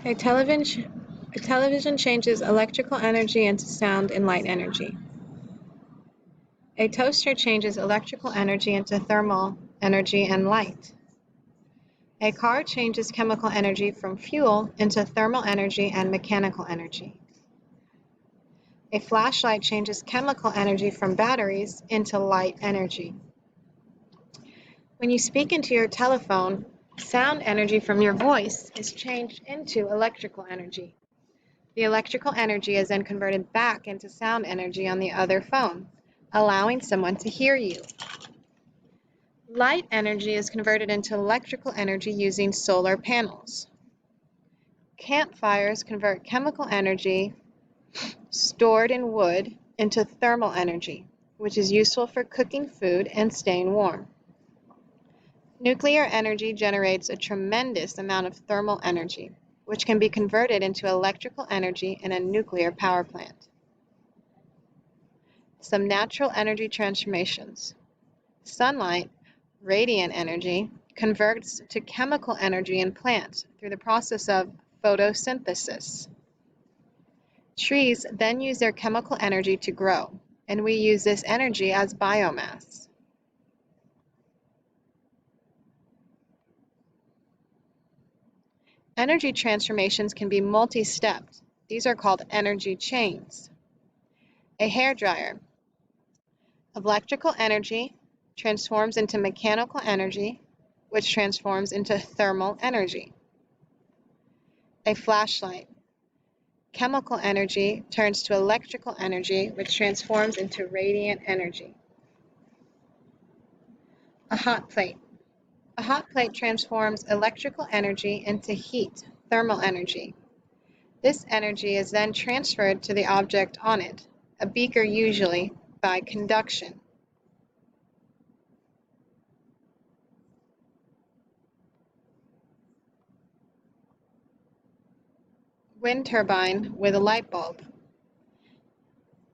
A television changes electrical energy into sound and light energy. A toaster changes electrical energy into thermal energy and light. A car changes chemical energy from fuel into thermal energy and mechanical energy. A flashlight changes chemical energy from batteries into light energy. When you speak into your telephone, sound energy from your voice is changed into electrical energy. The electrical energy is then converted back into sound energy on the other phone, allowing someone to hear you. Light energy is converted into electrical energy using solar panels. Campfires convert chemical energy stored in wood into thermal energy, which is useful for cooking food and staying warm. Nuclear energy generates a tremendous amount of thermal energy, which can be converted into electrical energy in a nuclear power plant. Some natural energy transformations. Sunlight, radiant energy, converts to chemical energy in plants through the process of photosynthesis. Trees then use their chemical energy to grow, and we use this energy as biomass. Energy transformations can be multi-stepped. These are called energy chains. A hairdryer. Electrical energy transforms into mechanical energy, which transforms into thermal energy. A flashlight. Chemical energy turns to electrical energy, which transforms into radiant energy. A hot plate. A hot plate transforms electrical energy into heat, thermal energy. This energy is then transferred to the object on it, a beaker usually, by conduction. Wind turbine with a light bulb.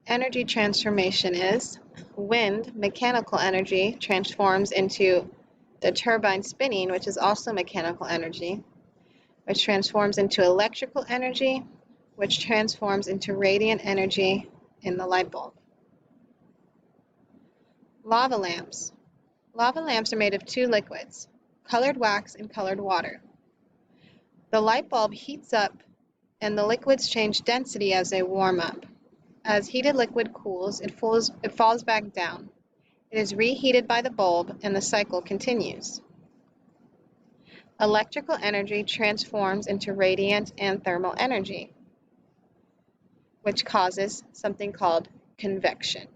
Energy transformation is wind, mechanical energy, transforms into the turbine spinning, which is also mechanical energy, which transforms into electrical energy, which transforms into radiant energy in the light bulb. Lava lamps. Lava lamps are made of two liquids, colored wax and colored water. The light bulb heats up and the liquids change density as they warm up. As heated liquid cools, it falls back down. It is reheated by the bulb and the cycle continues. Electrical energy transforms into radiant and thermal energy, which causes something called convection.